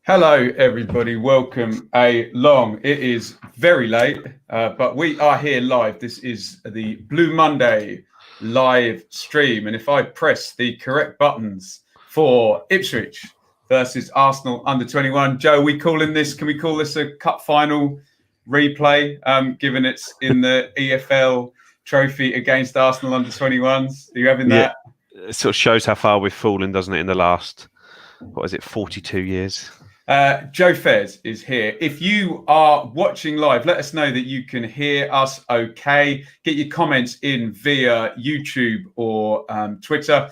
Hello, everybody. Welcome along. It is very late, but we are here live. This is the Blue Monday live stream. And if I press the correct buttons for Ipswich versus Arsenal under-21, Joe, can we call this a cup final replay, given it's in the EFL Trophy against Arsenal under-21s? Are you having that? It sort of shows how far we've fallen, doesn't it, in the last, 42 years? Joe Fairs is here. If you are watching live, let us know that you can hear us okay. Get your comments in via YouTube or Twitter.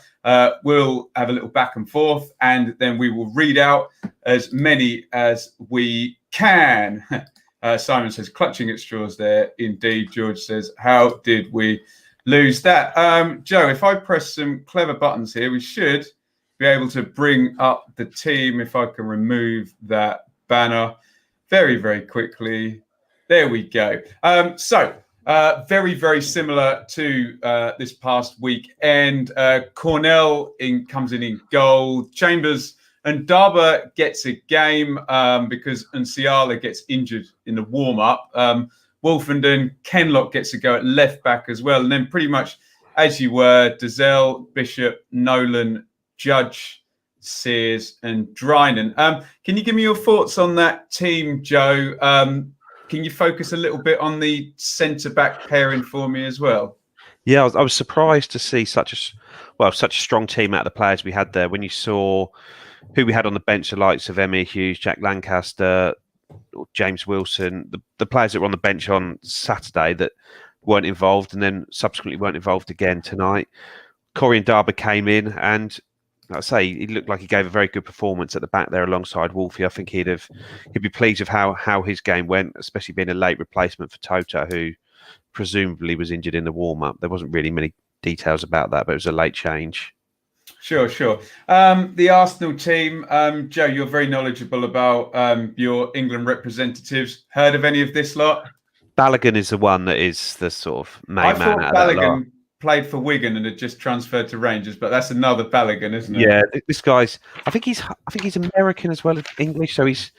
We'll have a little back and forth, and then we will read out as many as we can. Simon says, clutching at straws there. Indeed, George says, how did we lose that? Joe, if I press some clever buttons here, we should be able to bring up the team. If I can remove that banner very, very quickly. There we go. Very, very similar to this past weekend. Cornell comes in goal. Chambers and Darber gets a game because Nsiala gets injured in the warm-up. Wolfenden, Kenlock gets a go at left back as well. And then pretty much as you were, Dazelle, Bishop, Nolan, Judge, Sears and Drinan. Can you give me your thoughts on that team, Joe? Can you focus a little bit on the centre-back pairing for me as well? Yeah, I was surprised to see such a strong team out of the players we had there. When you saw who we had on the bench, the likes of Emir Hughes, Jack Lancaster, James Wilson, the players that were on the bench on Saturday that weren't involved and then subsequently weren't involved again tonight. Corey and Darber came in and like I say, he looked like he gave a very good performance at the back there alongside Wolfie. I think he'd be pleased with how his game went, especially being a late replacement for Tota, who presumably was injured in the warm-up. There wasn't really many details about that, but it was a late change. Sure. The Arsenal team, Joe, you're very knowledgeable about your England representatives. Heard of any of this lot? Balogun is the one that is the sort of main man out of that lot. Played for Wigan and had just transferred to Rangers, but that's another Balogun, isn't it? Yeah, this guy's. I think he's American as well as English, so he's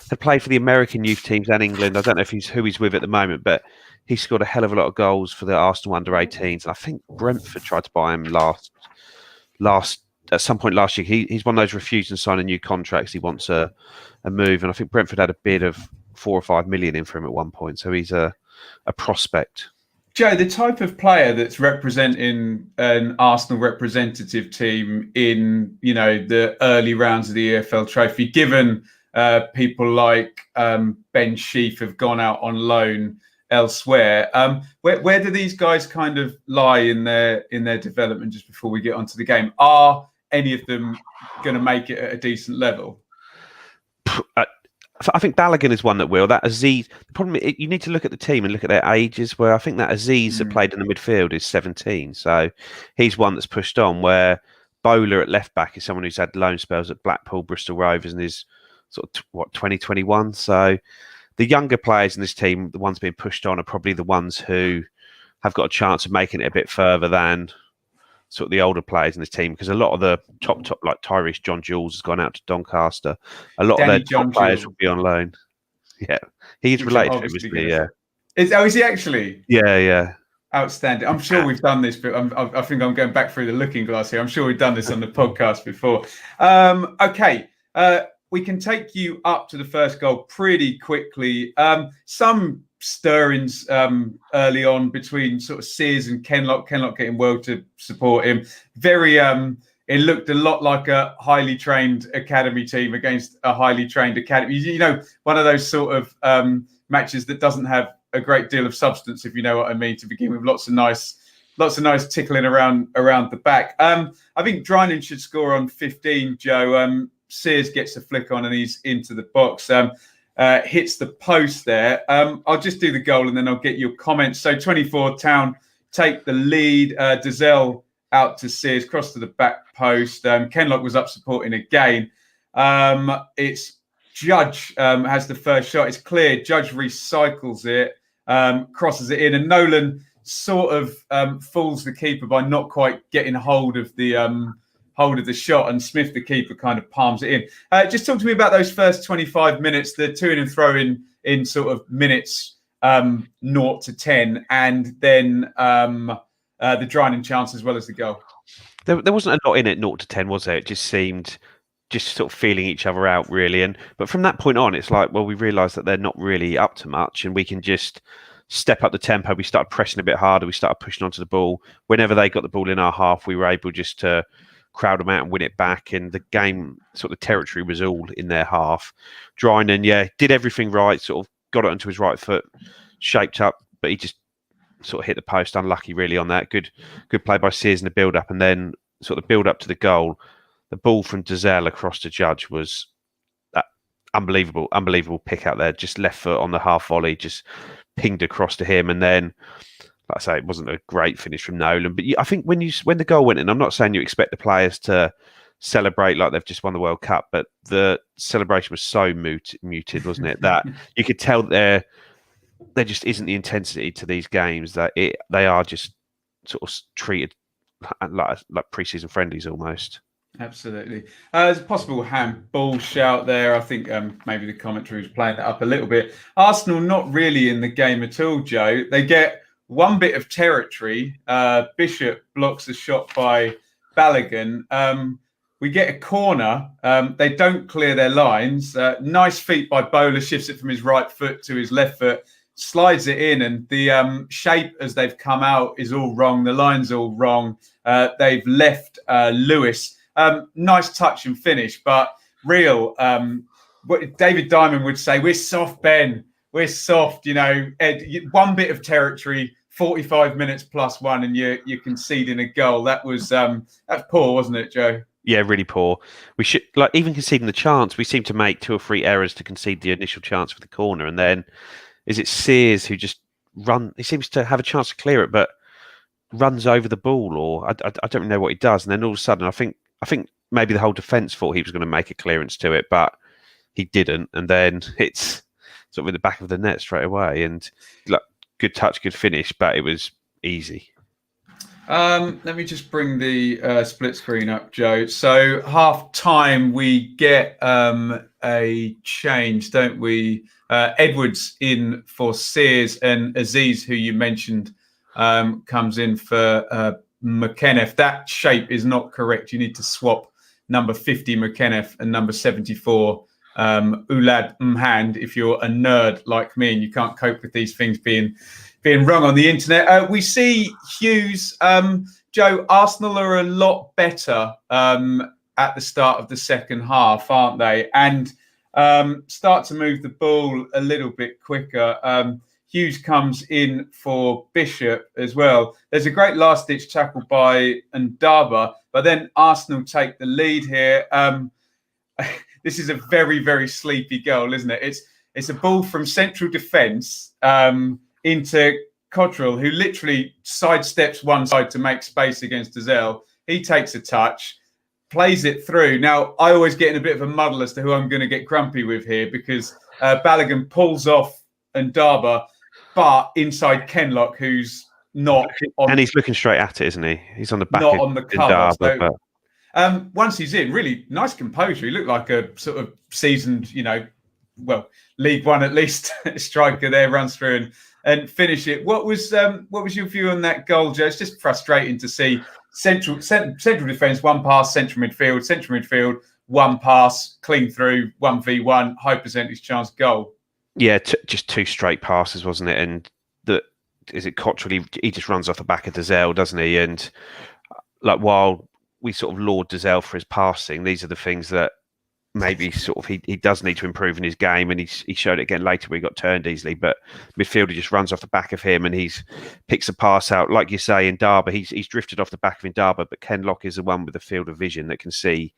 had played for the American youth teams and England. I don't know if who he's with at the moment, but he scored a hell of a lot of goals for the Arsenal under-18s. And I think Brentford tried to buy him last at some point last year. He's one of those refusing to sign a new contracts. He wants a move, and I think Brentford had a bid of 4 or 5 million in for him at one point. So he's a prospect. Joe, the type of player that's representing an Arsenal representative team in, the early rounds of the EFL Trophy, given people like Ben Sheaf have gone out on loan elsewhere, where do these guys kind of lie in their development just before we get onto the game? Are any of them going to make it at a decent level? I think Balogun is one that will. That Aziz, the problem is you need to look at the team and look at their ages. Where I think that Aziz that played in the midfield is 17, so he's one that's pushed on. Where Bowler at left back is someone who's had loan spells at Blackpool, Bristol Rovers, and is sort of 2021. So the younger players in this team, the ones being pushed on, are probably the ones who have got a chance of making it a bit further than sort of the older players in this team, because a lot of the top like Tyrese John Jules has gone out to Doncaster. A lot of their top players will be on loan. Yeah, he's related to him, yeah. Is he actually? Yeah. Outstanding. I'm sure we've done this, but I think I'm going back through the looking glass here. I'm sure we've done this on the podcast before. Okay. We can take you up to the first goal pretty quickly. Some stirrings early on between sort of Sears and Kenlock. Kenlock getting well to support him. It looked a lot like a highly trained academy team against a highly trained academy. One of those sort of matches that doesn't have a great deal of substance, if you know what I mean, to begin with. Lots of nice tickling around the back. I think Drinan should score on 15, Joe. Sears gets a flick on and he's into the box. Hits the post there. I'll just do the goal and then I'll get your comments. So 24 Town take the lead. Dazelle out to Sears, cross to the back post. Kenlock was up supporting again. It's Judge has the first shot. It's clear. Judge recycles it, crosses it in, and Nolan sort of fools the keeper by not quite getting hold of the hold of the shot, and Smith, the keeper, kind of palms it in. Just talk to me about those first 25 minutes, the to and fro in sort of minutes 0 to 10, and then the Drinan chance as well as the goal. There wasn't a lot in it 0 to 10, was there? It just seemed just sort of feeling each other out, really. But from that point on, it's like, well, we realised that they're not really up to much, and we can just step up the tempo. We started pressing a bit harder. We started pushing onto the ball. Whenever they got the ball in our half, we were able just to crowd them out and win it back. And the game, sort of territory was all in their half. Drinan, did everything right, sort of got it onto his right foot, shaped up, but he just sort of hit the post. Unlucky, really, on that. Good play by Sears in the build-up. And then sort of the build-up to the goal, the ball from Dazelle across to Judge was that unbelievable pick out there. Just left foot on the half volley, just pinged across to him. And then, like I say, it wasn't a great finish from Nolan. But I think when the goal went in, I'm not saying you expect the players to celebrate like they've just won the World Cup, but the celebration was so muted, wasn't it? That you could tell there just isn't the intensity to these games, that they are just sort of treated like pre-season friendlies almost. Absolutely. There's a possible handball shout there. I think maybe the commentary was playing that up a little bit. Arsenal not really in the game at all, Joe. They get one bit of territory. Bishop blocks a shot by Balogun. We get a corner. They don't clear their lines. Nice feet by Bowler, shifts it from his right foot to his left foot, slides it in, and the shape as they've come out is all wrong. The line's all wrong. They've left Lewis. Nice touch and finish, but real. What David Diamond would say, we're soft, Ben. We're soft. Ed, one bit of territory, 45 minutes plus one, and you're conceding a goal. That's poor, wasn't it, Joe? Yeah, really poor. We should, even conceding the chance, we seem to make 2 or 3 errors to concede the initial chance for the corner, and then is it Sears who just he seems to have a chance to clear it, but runs over the ball, or I don't know what he does, and then all of a sudden I think maybe the whole defence thought he was going to make a clearance to it, but he didn't, and then it's sort of in the back of the net straight away. And good touch, good finish, but it was easy. Let me just bring the split screen up, Joe. So half time, we get a change, don't we? Edwards in for Sears, and Aziz, who you mentioned, comes in for McKenniff. That shape is not correct. You need to swap number 50 McKenniff and number 74 Ulad Mhand if you're a nerd like me and you can't cope with these things being wrong on the internet. We see Hughes. Joe, Arsenal are a lot better at the start of the second half, aren't they? And start to move the ball a little bit quicker. Hughes comes in for Bishop as well. There's a great last-ditch tackle by Ndaba, but then Arsenal take the lead here. This is a very, very sleepy goal, isn't it? It's a ball from central defence into Cottrell, who literally sidesteps one side to make space against Dazelle. He takes a touch, plays it through. Now, I always get in a bit of a muddle as to who I'm going to get grumpy with here, because Balogun pulls off Ndaba, but inside Kenlock, who's not on... And he's looking straight at it, isn't he? He's on the back not of on the cover. Ndaba, once he's in, really nice composure. He looked like a sort of seasoned, League One at least striker there, runs through and finish it. What was your view on that goal, Joe? It's just frustrating to see central defence, one pass, central midfield, one pass, clean through, 1v1, high percentage chance goal. Yeah, just 2 straight passes, wasn't it? And is it Cottrell? He just runs off the back of Dazelle, doesn't he? And while we sort of laud Dazelle for his passing, these are the things that maybe sort of he does need to improve in his game, and he showed it again later where he got turned easily. But midfielder just runs off the back of him, and he's picks a pass out, like you say, Ndaba. He's drifted off the back of Ndaba, but Kenlock is the one with the field of vision that can see.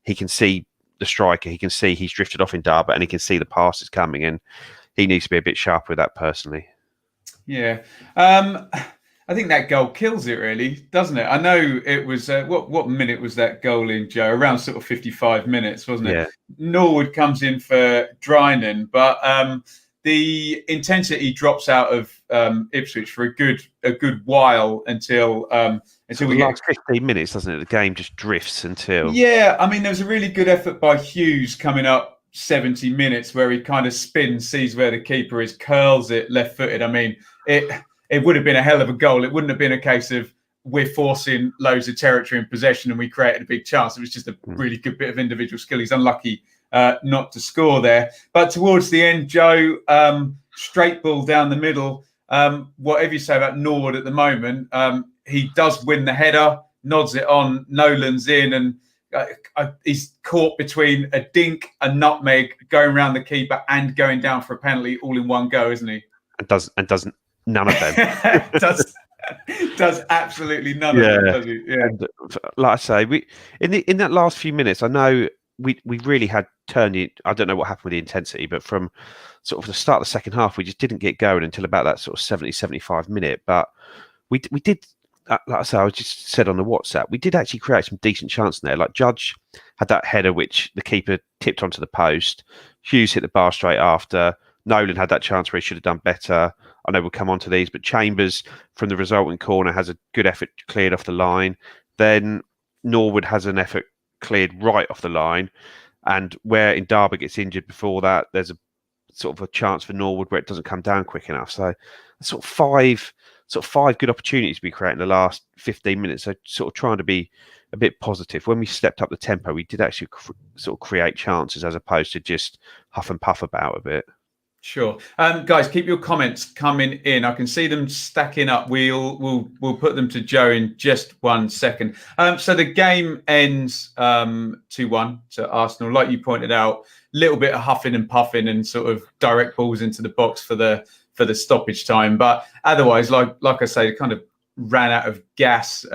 He can see the striker. He can see he's drifted off Ndaba, and he can see the passes coming, and he needs to be a bit sharper with that personally. Yeah. I think that goal kills it, really, doesn't it? I know it was what minute was that goal in, Joe? Around sort of 55 minutes, wasn't it? Yeah. Norwood comes in for Drinan, but the intensity drops out of Ipswich for a good while until the last 15 minutes, doesn't it? The game just drifts until. Yeah, I mean, there was a really good effort by Hughes coming up 70 minutes where he kind of spins, sees where the keeper is, curls it left-footed. I mean, it would have been a hell of a goal. It wouldn't have been a case of we're forcing loads of territory in possession and we created a big chance. It was just a really good bit of individual skill. He's unlucky not to score there. But towards the end, Joe, straight ball down the middle. Whatever you say about Norwood at the moment, he does win the header, nods it on, Nolan's in, and he's caught between a dink, a nutmeg, going around the keeper and going down for a penalty all in one go, isn't he? And doesn't none of them. does absolutely none of them, does he? Yeah. And, like I say, we in that last few minutes, I know we really had turned it. I don't know what happened with the intensity, but from sort of the start of the second half, we just didn't get going until about that sort of 70, 75 minute. But we did, like I say, I was just said on the WhatsApp, we did actually create some decent chances there. Like Judge had that header which the keeper tipped onto the post. Hughes hit the bar straight after. Nolan had that chance where he should have done better. I know we'll come on to these, but Chambers from the resulting corner has a good effort cleared off the line. Then Norwood has an effort cleared right off the line. And where Indaba gets injured before that, there's a sort of a chance for Norwood where it doesn't come down quick enough. So sort of five good opportunities we create in the last 15 minutes. So sort of trying to be a bit positive. When we stepped up the tempo, we did actually sort of create chances as opposed to just huff and puff about a bit. Sure, guys, keep your comments coming in. I can see them stacking up. We'll put them to Joe in just 1 second. So the game ends 2-1 to Arsenal, like you pointed out. Little bit of huffing and puffing and sort of direct balls into the box for the stoppage time, but otherwise, like I say, kind of ran out of gas.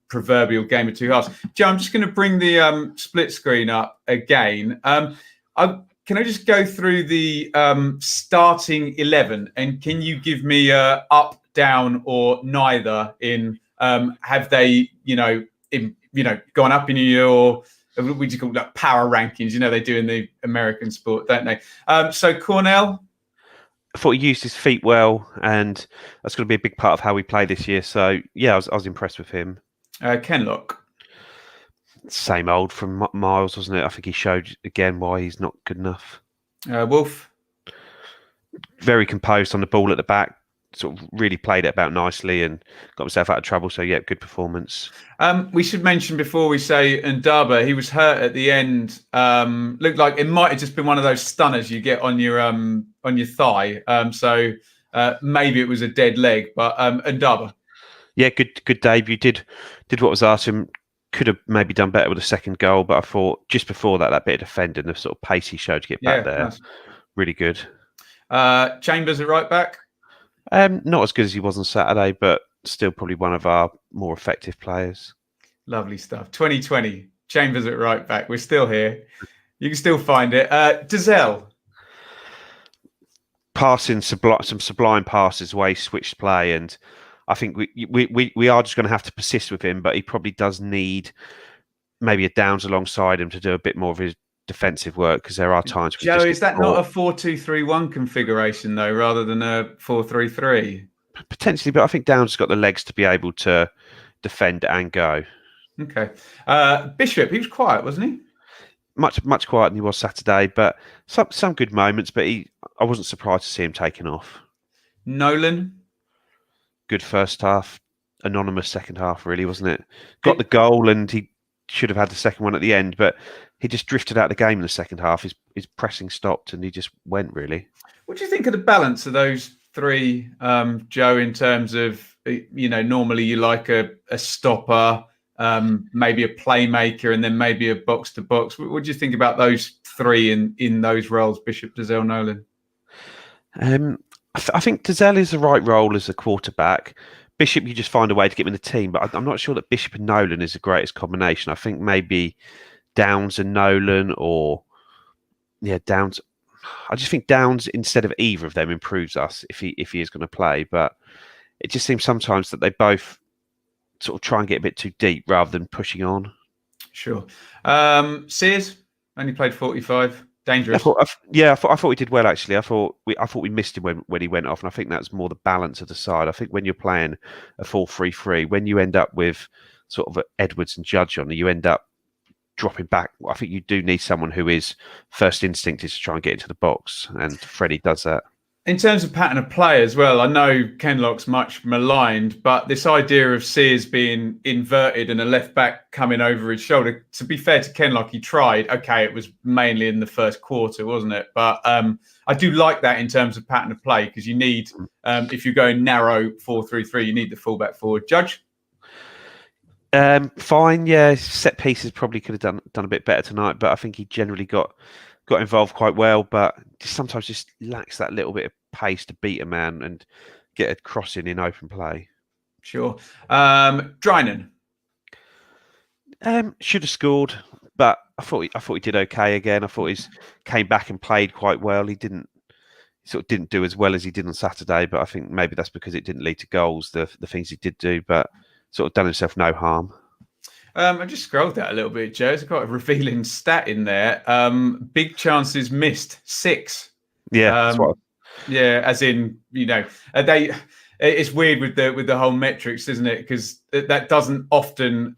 Proverbial game of two halves. Joe, I'm just going to bring the split screen up again. Can I just go through the starting 11, and can you give me up, down, or neither in have they gone up in your, we just call that power rankings? You know, they do in the American sport, don't they? So Cornell, I thought he used his feet well, and that's going to be a big part of how we play this year. So yeah, I was impressed with him. Kenlock. Same old from Miles, wasn't it? I think he showed again why he's not good enough. Wolf. Very composed on the ball at the back. Sort of really played it about nicely and got himself out of trouble. So yeah, good performance. We should mention before we say Ndaba, he was hurt at the end. Looked like it might have just been one of those stunners you get on your thigh. So maybe it was a dead leg, but Ndaba. Yeah, good debut. Did what was asked him. Could have maybe done better with the second goal, but I thought just before that bit of defending, the sort of pace he showed to get back there, nice. Really good. Chambers at right back? Not as good as he was on Saturday, but still probably one of our more effective players. Lovely stuff. 2020, Chambers at right back. We're still here. You can still find it. Dazelle. Passing some sublime passes, way switched play, and I think we are just going to have to persist with him, but he probably does need maybe a Downs alongside him to do a bit more of his defensive work, because there are times. Joe, is that not a 4-2-3-1 configuration though, rather than a 4-3-3? Potentially, but I think Downs has got the legs to be able to defend and go. Okay, Bishop, he was quiet, wasn't he? Much quieter than he was Saturday, but some good moments. But I wasn't surprised to see him taking off. Nolan. Good first half, anonymous second half, really, wasn't it? Got the goal, and he should have had the second one at the end, but he just drifted out of the game in the second half. His pressing stopped, and he just went, really. What do you think of the balance of those three, Joe, in terms of, normally you like a stopper, maybe a playmaker, and then maybe a box-to-box. What do you think about those three in those roles, Bishop, Dazelle, Nolan? I think Dazelle is the right role as a quarterback. Bishop, you just find a way to get him in the team, but I'm not sure that Bishop and Nolan is the greatest combination. I think maybe Downs and Nolan, or Downs. I just think Downs instead of either of them improves us if he is going to play. But it just seems sometimes that they both sort of try and get a bit too deep rather than pushing on. Sure. Sears only played 45. Dangerous. I thought we did well actually. I thought we missed him when he went off, and I think that's more the balance of the side. I think when you're playing a 4-3-3, when you end up with sort of Edwards and Judge on, you end up dropping back. I think you do need someone who is first instinct is to try and get into the box, and Freddie does that. In terms of pattern of play as well, I know Kenlock's much maligned, but this idea of Sears being inverted and a left back coming over his shoulder, to be fair to Kenlock, he tried. Okay, it was mainly in the first quarter, wasn't it? But I do like that in terms of pattern of play, because you need, if you're going narrow 4-3-3, you need the fullback forward. Judge? Fine, yeah. Set pieces probably could have done a bit better tonight, but I think he generally got involved quite well, but sometimes just lacks that little bit of pace to beat a man and get a crossing in open play. Sure. Drinan? Should have scored, but I thought he did okay again. I thought he came back and played quite well. He didn't do as well as he did on Saturday, but I think maybe that's because it didn't lead to goals, the things he did do, but sort of done himself no harm. I just scrolled that a little bit, Joe. It's quite a revealing stat in there. Big chances missed, 6. Yeah, yeah. As in, it's weird with the whole metrics, isn't it? Because that doesn't often.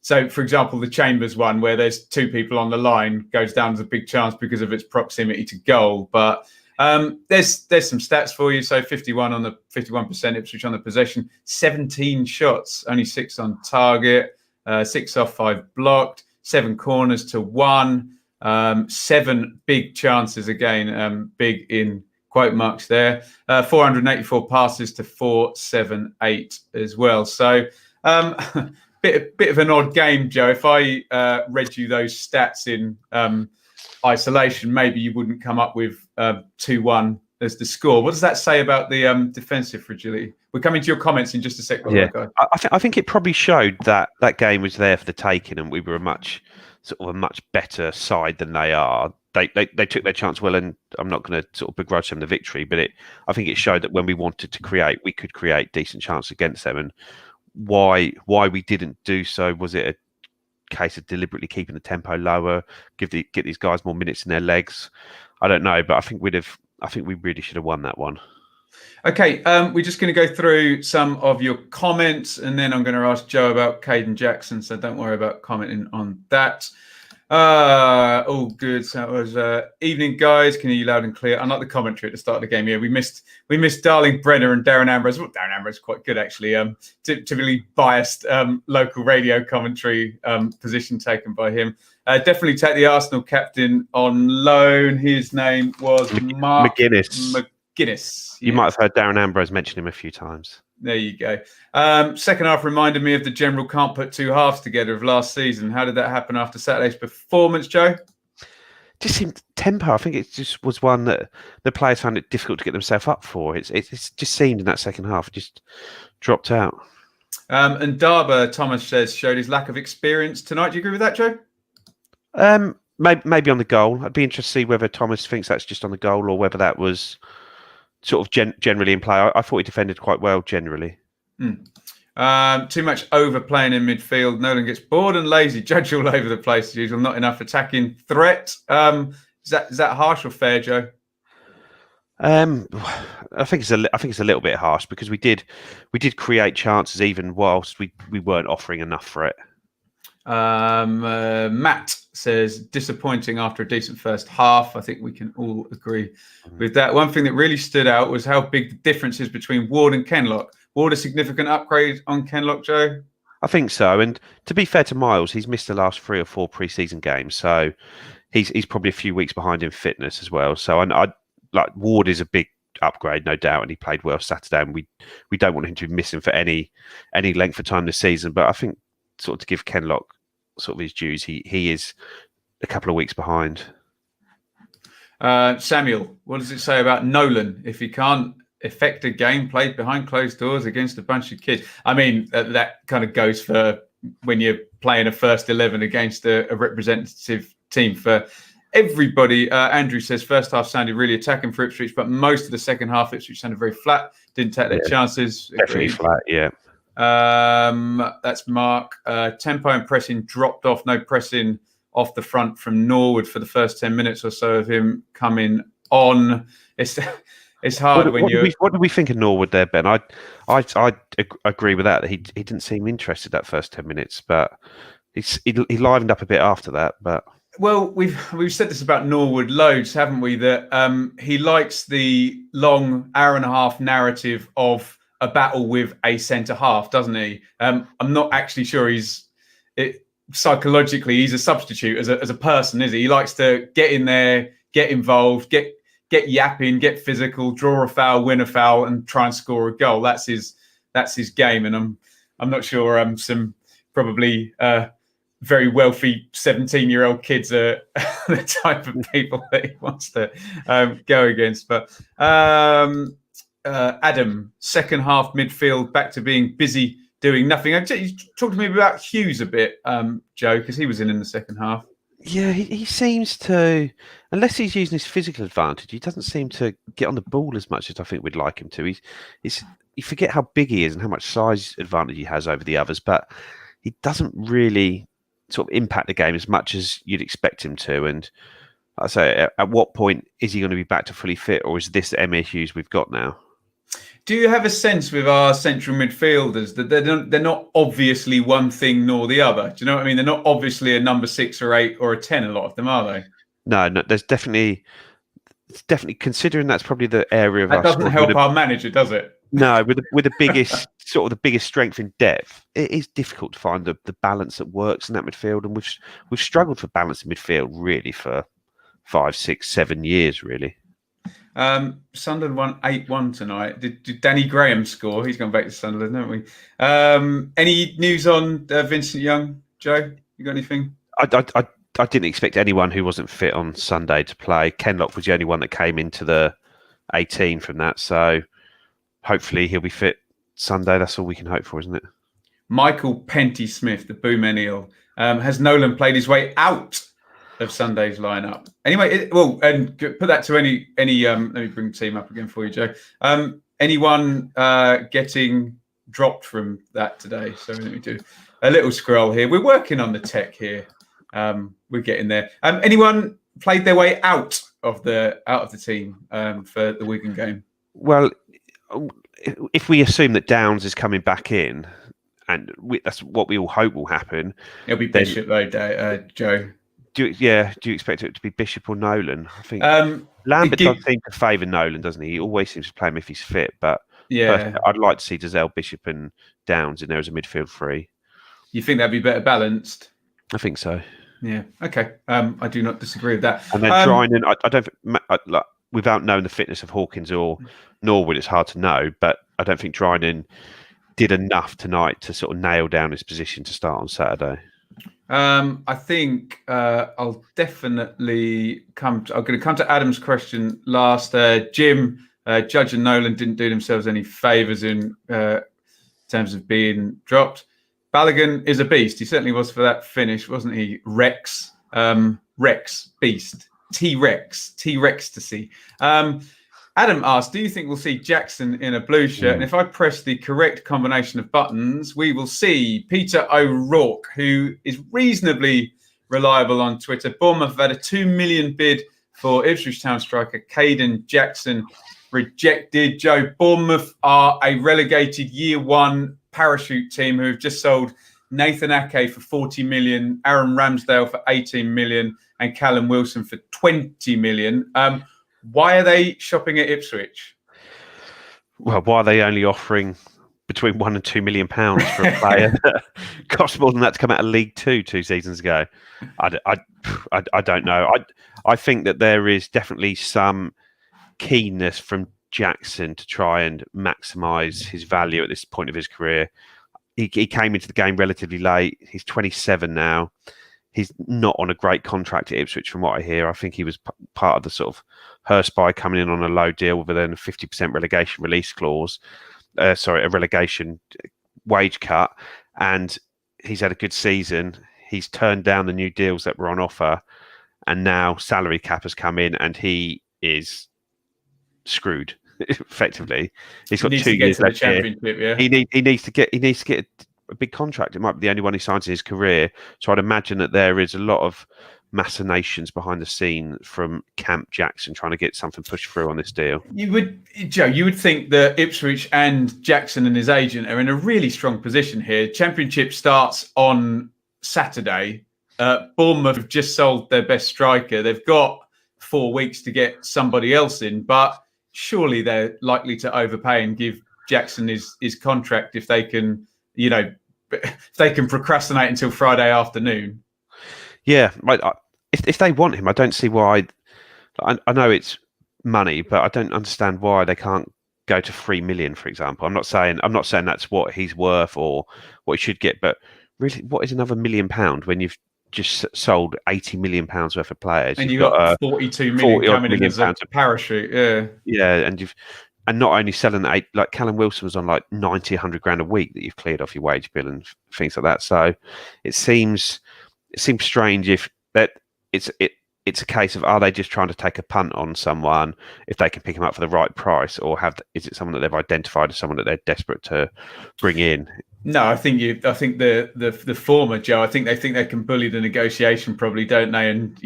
So, for example, the Chambers one, where there's 2 people on the line, goes down as a big chance because of its proximity to goal. But there's some stats for you. So 51% Ipswich on the possession, 17 shots, only 6 on target. 6 off, 5 blocked, 7 corners to 1, 7 big chances again, big in quote marks there, 484 passes to 478 as well. So bit of an odd game, Joe. If I read you those stats in isolation, maybe you wouldn't come up with 2-1 as the score. What does that say about the defensive fragility? We're coming to your comments in just a second. Yeah, I think it probably showed that game was there for the taking, and we were a much better side than they are. They took their chance well, and I'm not going to sort of begrudge them the victory, but I think it showed that when we wanted to create, we could create decent chance against them. And why we didn't do so, was it a case of deliberately keeping the tempo lower, get these guys more minutes in their legs? I don't know, but I think we really should have won that one. Okay, we're just going to go through some of your comments, and then I'm going to ask Joe about Caden Jackson, so don't worry about commenting on that. All good. So it was evening, guys. Can you hear you loud and clear? Unlike the commentary at the start of the game, yeah, we missed Darling Brenner and Darren Ambrose. Well, Darren Ambrose is quite good, actually. Typically biased local radio commentary position taken by him. Definitely take the Arsenal captain on loan. His name was Mark McGuinness. You might have heard Darren Ambrose mention him a few times. There you go. Second half reminded me of the general can't put 2 halves together of last season. How did that happen after Saturday's performance, Joe? Just seemed tempo. I think it just was one that the players found it difficult to get themselves up for. It's just seemed in that second half, it just dropped out. And Darber, Thomas says, showed his lack of experience tonight. Do you agree with that, Joe? Maybe on the goal. I'd be interested to see whether Thomas thinks that's just on the goal or whether that was sort of generally in play. I thought he defended quite well generally. Too much overplaying in midfield. Nolan gets bored and lazy. Judge all over the place as usual. Not enough attacking threat. Is that harsh or fair, Joe? I think it's a little bit harsh because we did create chances even whilst we weren't offering enough for it. Matt says disappointing after a decent first half. I think we can all agree with that. One thing that really stood out was how big the difference is between Ward and Kenlock. Ward a significant upgrade on Kenlock, Joe? I think so. And to be fair to Miles, he's missed the last 3 or 4 pre-season games, so he's probably a few weeks behind in fitness as well. So I like Ward is a big upgrade, no doubt, and he played well Saturday. And we don't want him to be missing for any length of time this season. But I think sort of to give Kenlock sort of his dues, he is a couple of weeks behind. Samuel, what does it say about Nolan if he can't effect a game played behind closed doors against a bunch of kids? I mean, that kind of goes for when you're playing a first 11 against a representative team for everybody. Andrew says first half sounded really attacking for Ipswich, but most of the second half Ipswich sounded very flat. Didn't take their chances. Definitely flat, yeah. That's Mark. Tempo and pressing dropped off. No pressing off the front from Norwood for the first 10 minutes or so of him coming on. It's hard what do we think of Norwood there, Ben? I agree with that. He didn't seem interested that first 10 minutes, but he livened up a bit after that. But well, we've said this about Norwood loads, haven't we? That he likes the long hour and a half narrative of a battle with a centre half, doesn't he? I'm not actually sure psychologically he's a substitute as a person, is he? He likes to get in there, get involved, get yapping, get physical, draw a foul, win a foul, and try and score a goal. That's his game. And I'm not sure some probably very wealthy 17-year-old kids are the type of people that he wants to go against. But Adam, second half midfield, back to being busy doing nothing. You talk to me about Hughes a bit, Joe, because he was in the second half. Yeah, he seems to, unless he's using his physical advantage, he doesn't seem to get on the ball as much as I think we'd like him to. You forget how big he is and how much size advantage he has over the others, but he doesn't really sort of impact the game as much as you'd expect him to. And I say, at what point is he going to be back to fully fit, or is this the Emir Hughes we've got now? Do you have a sense with our central midfielders that they're not obviously one thing nor the other? Do you know what I mean? They're not obviously a number 6 or 8 or a 10, a lot of them, are they? No, it's definitely considering that's probably the area of that doesn't help our manager, does it? No, with the biggest sort of the biggest strength in depth, it is difficult to find the balance that works in that midfield, and we've struggled for balance in midfield really for 5, 6, 7 years really. Sunderland won 8-1 tonight. Did Danny Graham score? He's gone back to Sunderland, haven't we? Any news on Vincent Young, Joe? You got anything? I didn't expect anyone who wasn't fit on Sunday to play. Kenlock was the only one that came into the 18 from that, so hopefully he'll be fit Sunday. That's all we can hope for, isn't it? Michael Penty-Smith, the Boomenial, has Nolan played his way out of Sunday's lineup? Anyway, and put that to any. Let me bring the team up again for you, Joe. Anyone getting dropped from that today? So let me do a little scroll here. We're working on the tech here. We're getting there. Anyone played their way out of the team for the Wigan game? Well, if we assume that Downs is coming back in, and that's what we all hope will happen, it'll be Bishop though, Joe. Do you expect it to be Bishop or Nolan? I think Lambert does seem to favour Nolan, doesn't he? He always seems to play him if he's fit. But yeah, I'd like to see Dazelle, Bishop, and Downs in there as a midfield three. You think that'd be better balanced? I think so. Yeah. Okay. I do not disagree with that. And then Drinan, I don't think, without knowing the fitness of Hawkins or Norwood, it's hard to know. But I don't think Drinan did enough tonight to sort of nail down his position to start on Saturday. I think I'll definitely I'm going to come to Adam's question last. Jim, Judge and Nolan didn't do themselves any favours in terms of being dropped. Balogun is a beast. He certainly was for that finish, wasn't he? Rex, beast, T-Rex to see. Adam asked, do you think we'll see Jackson in a blue shirt? And if I press the correct combination of buttons, we will see Peter O'Rourke, who is reasonably reliable on Twitter. Bournemouth have had a 2 million bid for Ipswich Town striker Caden Jackson, rejected. Joe, Bournemouth are a relegated year one parachute team who have just sold Nathan Ake for 40 million, Aaron Ramsdale for 18 million, and Callum Wilson for 20 million. Why are they shopping at Ipswich? Well, why are they only offering between £1 and £2 million for a player that cost more than that to come out of League Two 2 seasons ago? I don't know. I think that there is definitely some keenness from Jackson to try and maximise his value at this point of his career. He came into the game relatively late. He's 27 now. He's not on a great contract at Ipswich, from what I hear. I think he was part of the sort of Hurst by coming in on a low deal with then a 50% relegation release clause. A relegation wage cut. And he's had a good season. He's turned down the new deals that were on offer. And now salary cap has come in and he is screwed, effectively. He's got 2 years left here. Yeah. He needs to get a big contract. It might be the only one he signs in his career. So I'd imagine that there is a lot of machinations behind the scene from Camp Jackson trying to get something pushed through on this deal. Joe, you would think that Ipswich and Jackson and his agent are in a really strong position here. Championship starts on Saturday. Bournemouth have just sold their best striker. They've got 4 weeks to get somebody else in, but surely they're likely to overpay and give Jackson his contract if they can, if they can procrastinate until Friday afternoon. Yeah, if they want him, I don't see why. I know it's money, but I don't understand why they can't go to 3 million, for example. I'm not saying that's what he's worth or what he should get, but really, what is another £1 million when you've just sold £80 million worth of players, and you've got 42 million coming in as a parachute? Yeah, and not only selling like Callum Wilson was on like 90, 100 grand a week that you've cleared off your wage bill and things like that. So it seems strange if that it's a case of, are they just trying to take a punt on someone if they can pick him up for the right price, or is it someone that they've identified as someone that they're desperate to bring in? No, I think the former, Joe. I think they can bully the negotiation, probably, don't they? And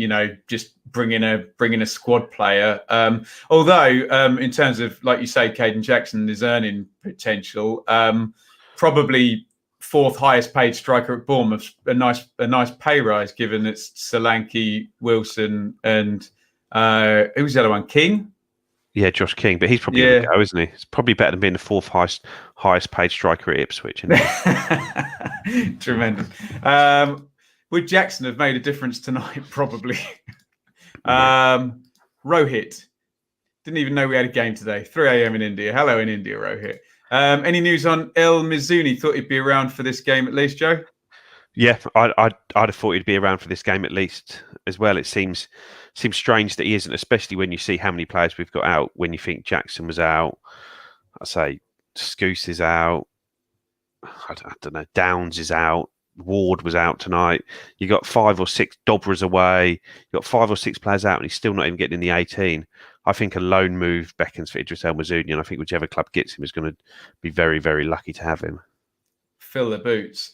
just bring in a squad player. Although in terms of, like you say, Caden Jackson, his earning potential, probably fourth highest paid striker at Bournemouth. A nice pay rise given it's Solanke, Wilson, and who's the other one? King. Yeah, Josh King, but he's probably going to go, isn't he? It's probably better than being the fourth highest paid striker at Ipswich. Isn't it? Tremendous. Would Jackson have made a difference tonight? Probably. Rohit. Didn't even know we had a game today. 3 a.m. in India. Hello in India, Rohit. Any news on El Mizuni? Thought he'd be around for this game at least, Joe? Yeah, I'd have thought he'd be around for this game at least as well. It seems strange that he isn't, especially when you see how many players we've got out. When you think Jackson was out, I say Scouse is out. I don't know. Downs is out. Ward was out tonight. You got 5 or 6. Dobra's away. You got 5 or 6 players out, and he's still not even getting in the 18. I think a loan move beckons for Idris El Mizuni, and I think whichever club gets him is going to be very, very lucky to have him. Fill their boots.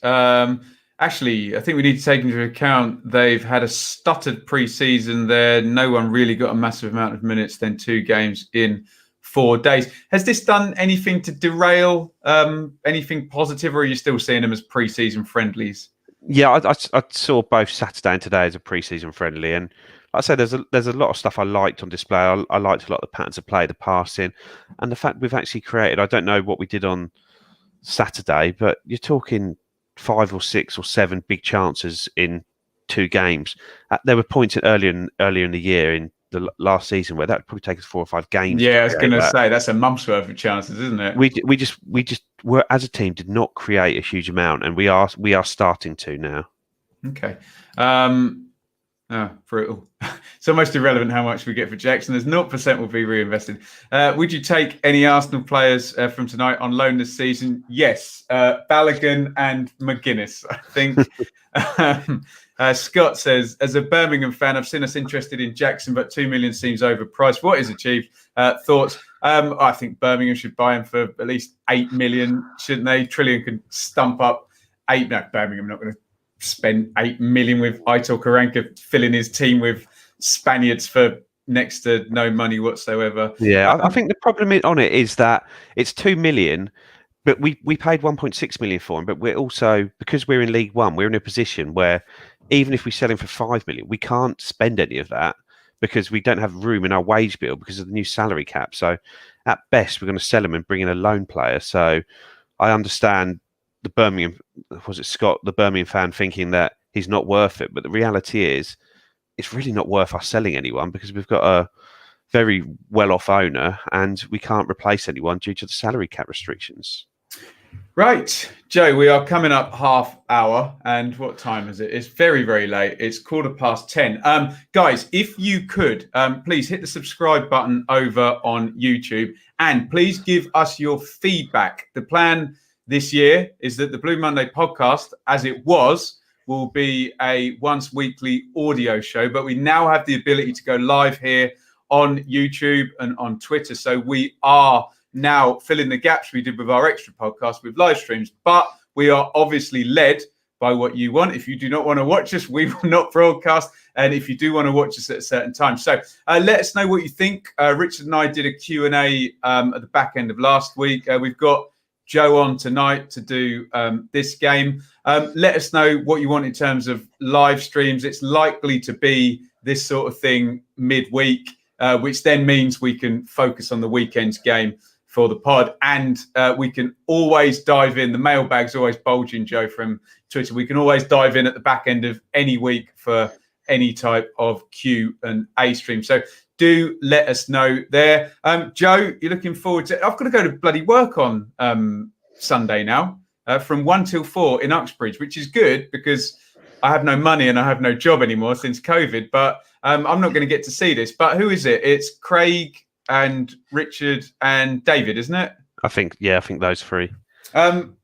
Actually, I think we need to take into account they've had a stuttered pre-season there. No one really got a massive amount of minutes, then 2 games in 4 days. Has this done anything to derail anything positive, or are you still seeing them as pre-season friendlies? Yeah, I saw both Saturday and today as a pre-season friendly, and like I said, there's a lot of stuff I liked on display. I liked a lot of the patterns of play, the passing, and the fact we've actually created. I don't know what we did on Saturday, but you're talking 5 or 6 or 7 big chances in 2 games. There were points earlier in the year in the last season where that would probably take us 4 or 5 games. Yeah, I was going to say that's a month's worth of chances, isn't it? We just were, as a team, did not create a huge amount, and we are starting to now. Okay. Brutal. It's almost irrelevant how much we get for Jackson. There's 0% will be reinvested. Would you take any Arsenal players from tonight on loan this season? Yes. Balogun and McGuinness, I think. Scott says, as a Birmingham fan, I've seen us interested in Jackson, but 2 million seems overpriced. What is achieved? Thoughts? I think Birmingham should buy him for at least 8 million, shouldn't they? Trillion can stump up 8. No, Birmingham not going to spend 8 million with Aitor Karanka filling his team with Spaniards for next to no money whatsoever. Yeah, I think the problem on it is that it's 2 million, but we paid 1.6 million for him. But we're also, because we're in League One, we're in a position where even if we sell him for 5 million, we can't spend any of that because we don't have room in our wage bill because of the new salary cap. So at best, we're going to sell him and bring in a loan player. So I understand the Birmingham, was it Scott, the Birmingham fan, thinking that he's not worth it. But the reality is, it's really not worth us selling anyone because we've got a very well-off owner and we can't replace anyone due to the salary cap restrictions. Right, Joe, we are coming up half hour, and what time is it? It's very, very late. It's 10:15. Guys, if you could, please hit the subscribe button over on YouTube, and please give us your feedback. The plan this year is that the Blue Monday podcast, as it was, will be a once weekly audio show, but we now have the ability to go live here on YouTube and on Twitter. So we are now filling the gaps we did with our extra podcast with live streams, but We are obviously led by what you want. If you do not want to watch us, we will not broadcast. And if you do want to watch us at a certain time. So let us know what you think. Richard and I did a Q&A at the back end of last week. We've got Joe on tonight to do this game. Let us know what you want in terms of live streams. It's likely to be this sort of thing midweek, which then means we can focus on the weekend's game for the pod. And we can always dive in. The mailbag's always bulging, Joe, from Twitter. We can always dive in at the back end of any week for any type of Q&A stream. So do let us know there. Joe, you're looking forward to... I've got to go to bloody work on Sunday now from 1 till 4 in Uxbridge, which is good because I have no money and I have no job anymore since COVID. But I'm not going to get to see this. But who is it? It's Craig and Richard and David, isn't it? I think those three. And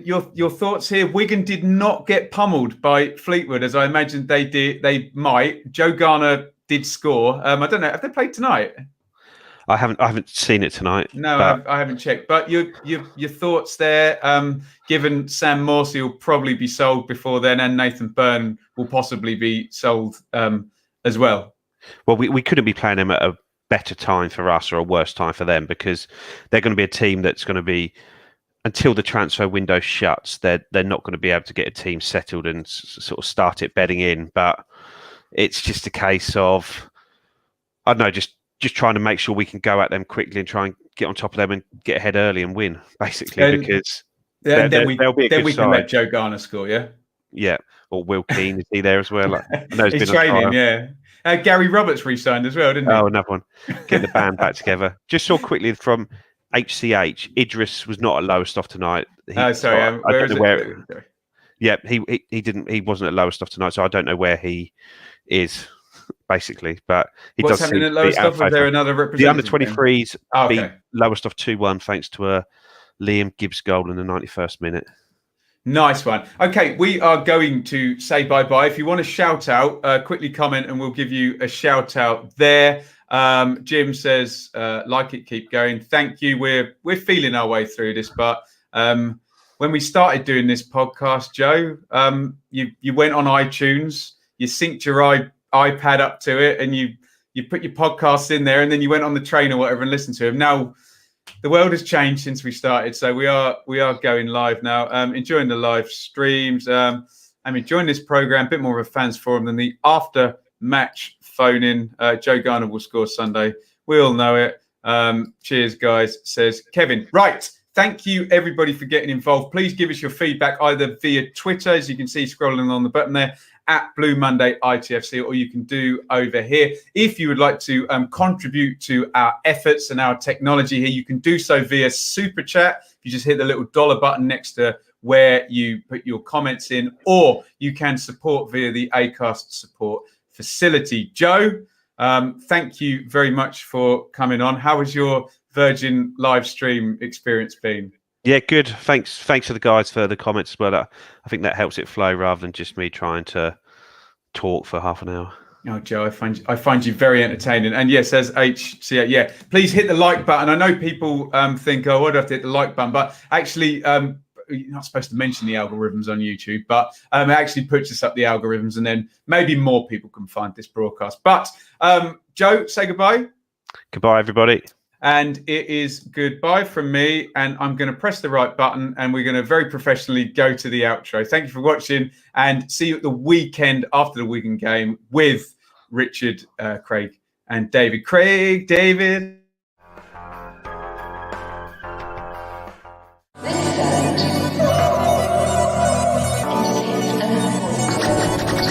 your thoughts here? Wigan did not get pummeled by Fleetwood, as I imagined they did. They might. Joe Garner did score. I don't know. Have they played tonight? I haven't seen it tonight. No, I haven't checked. But your thoughts there? Given Sam Morsey will probably be sold before then, and Nathan Byrne will possibly be sold as well. Well, we couldn't be playing them at a better time for us or a worse time for them, because they're going to be a team that's going to be, until the transfer window shuts, they're not going to be able to get a team settled and sort of start it bedding in. But it's just a case of, I don't know, just trying to make sure we can go at them quickly and try and get on top of them and get ahead early and win, basically, because then we can let Joe Garner score, yeah? Yeah. Or Will Keane, is he there as well? He's training, yeah. Gary Roberts re-signed as well, didn't he? Oh, another one. Get the band back together. Just saw quickly from HCH, Idris was not at Lowestoft tonight. Sorry. I don't know where. Yeah, he didn't. He wasn't at Lowestoft tonight, so I don't know where he is, basically. But he What's does happening at Lowestoft? Was there another representative? The under-23s beat Lowestoft 2-1 thanks to a Liam Gibbs goal in the 91st minute. Nice one. Okay, we are going to say bye-bye. If you want to shout out, quickly comment and we'll give you a shout out there. Jim says, like it, keep going. Thank you. We're feeling our way through this, but when we started doing this podcast, Joe, you went on iTunes, you synced your iPad up to it, and you put your podcasts in there, and then you went on the train or whatever and listened to them. Now the world has changed since we started, so we are going live now. Enjoying the live streams. I'm enjoying this program. A bit more of a fans forum than the after match phone in. Joe Garner will score Sunday. We all know it. Cheers, guys, says Kevin. Right. Thank you, everybody, for getting involved. Please give us your feedback either via Twitter, as you can see scrolling on the button there, at Blue Monday ITFC, or you can do over here. If you would like to contribute to our efforts and our technology here, you can do so via Super Chat. You just hit the little dollar button next to where you put your comments in, or you can support via the Acast support facility. Joe, thank you very much for coming on. How was your Virgin live stream experience been? Yeah, good. Thanks to the guys for the comments as well. I think that helps it flow rather than just me trying to talk for half an hour. Oh, Joe, I find you very entertaining. And yes, as HCA, yeah, please hit the like button. I know people think, oh, I'd have to hit the like button, but actually, you're not supposed to mention the algorithms on YouTube, but it actually puts us up the algorithms, and then maybe more people can find this broadcast. But Joe, say goodbye. Goodbye, everybody. And it is goodbye from me, and I'm going to press the right button, and we're going to very professionally go to the outro. Thank you for watching, and see you at the weekend after the Wigan game with Richard, Craig, and David. David.